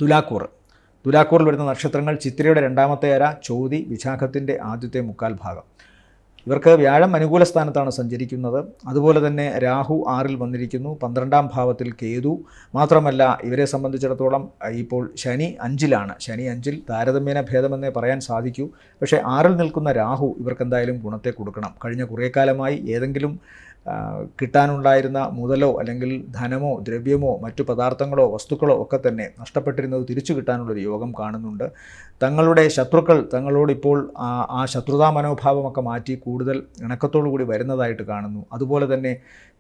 തുലാക്കൂറിൽ വരുന്ന നക്ഷത്രങ്ങൾ ചിത്തിരയുടെ രണ്ടാമത്തെ അര, ചോതി, വിശാഖത്തിൻ്റെ ആദ്യത്തെ മുക്കാൽ ഭാഗം. ഇവർക്ക് വ്യാഴം അനുകൂല സ്ഥാനത്താണ് സഞ്ചരിക്കുന്നത്. അതുപോലെ തന്നെ രാഹു 6-ൽ വന്നിരിക്കുന്നു, 12-ാം ഭാവത്തിൽ കേതു. മാത്രമല്ല ഇവരെ സംബന്ധിച്ചിടത്തോളം ഇപ്പോൾ ശനി 5-ലാണ്. ശനി 5-ൽ താരതമ്യേന ഭേദമെന്നേ പറയാൻ സാധിക്കൂ. പക്ഷേ 6-ൽ നിൽക്കുന്ന രാഹു ഇവർക്ക് എന്തായാലും ഗുണത്തെ കൊടുക്കണം. കഴിഞ്ഞ കുറേ കാലമായി ഏതെങ്കിലും കിട്ടാനുണ്ടായിരുന്ന മുതലോ അല്ലെങ്കിൽ ധനമോ ദ്രവ്യമോ മറ്റു പദാർത്ഥങ്ങളോ വസ്തുക്കളോ ഒക്കെ തന്നെ നഷ്ടപ്പെട്ടിരുന്നത് തിരിച്ചു കിട്ടാനുള്ളൊരു യോഗം കാണുന്നുണ്ട്. തങ്ങളുടെ ശത്രുക്കൾ തങ്ങളോടിപ്പോൾ ആ ശത്രുതാ മനോഭാവമൊക്കെ മാറ്റി കൂടുതൽ ഇണക്കത്തോടു കൂടി വരുന്നതായിട്ട് കാണുന്നു. അതുപോലെ തന്നെ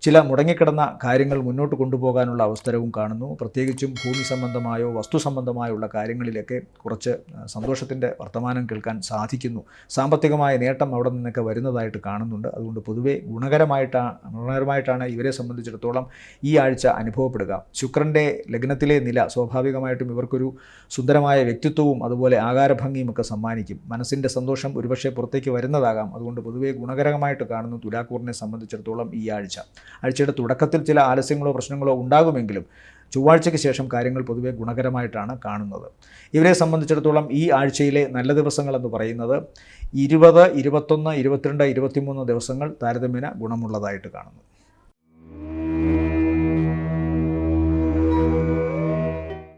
ചില മുടങ്ങിക്കിടന്ന കാര്യങ്ങൾ മുന്നോട്ട് കൊണ്ടുപോകാനുള്ള അവസരവും കാണുന്നു. പ്രത്യേകിച്ചും ഭൂമി സംബന്ധമായോ വസ്തു സംബന്ധമായുള്ള കാര്യങ്ങളിലൊക്കെ കുറച്ച് സന്തോഷത്തിൻ്റെ വർത്തമാനം കേൾക്കാൻ സാധിക്കുന്നു. സാമ്പത്തികമായ നേട്ടം അവിടെ നിന്നൊക്കെ വരുന്നതായിട്ട് കാണുന്നുണ്ട്. അതുകൊണ്ട് പൊതുവെ ഗുണകരമായിട്ടാണ് ഇവരെ സംബന്ധിച്ചിടത്തോളം ഈ ആഴ്ച അനുഭവപ്പെടുക. ശുക്രൻ്റെ ലഗ്നത്തിലെ നില സ്വാഭാവികമായിട്ടും ഇവർക്കൊരു സുന്ദരമായ വ്യക്തിത്വവും അതുപോലെ ആകാരഭംഗിയും ഒക്കെ സമ്മാനിക്കും. മനസ്സിൻ്റെ സന്തോഷം ഒരുപക്ഷെ പുറത്തേക്ക് വരുന്നതാകാം. അതുകൊണ്ട് പൊതുവെ ഗുണകരമായിട്ട് കാണുന്നു തുലാക്കൂറിനെ സംബന്ധിച്ചിടത്തോളം ഈ ആഴ്ചയുടെ തുടക്കത്തിൽ ചില ആലസ്യങ്ങളോ പ്രശ്നങ്ങളോ ഉണ്ടാകുമെങ്കിലും ചൊവ്വാഴ്ചയ്ക്ക് ശേഷം കാര്യങ്ങൾ പൊതുവെ ഗുണകരമായിട്ടാണ് കാണുന്നത്. ഇവരെ സംബന്ധിച്ചിടത്തോളം ഈ ആഴ്ചയിലെ നല്ല ദിവസങ്ങളെന്ന് പറയുന്നത് 20, 21, 22, 23 ദിവസങ്ങൾ താരതമ്യേന ഗുണമുള്ളതായിട്ട് കാണുന്നു.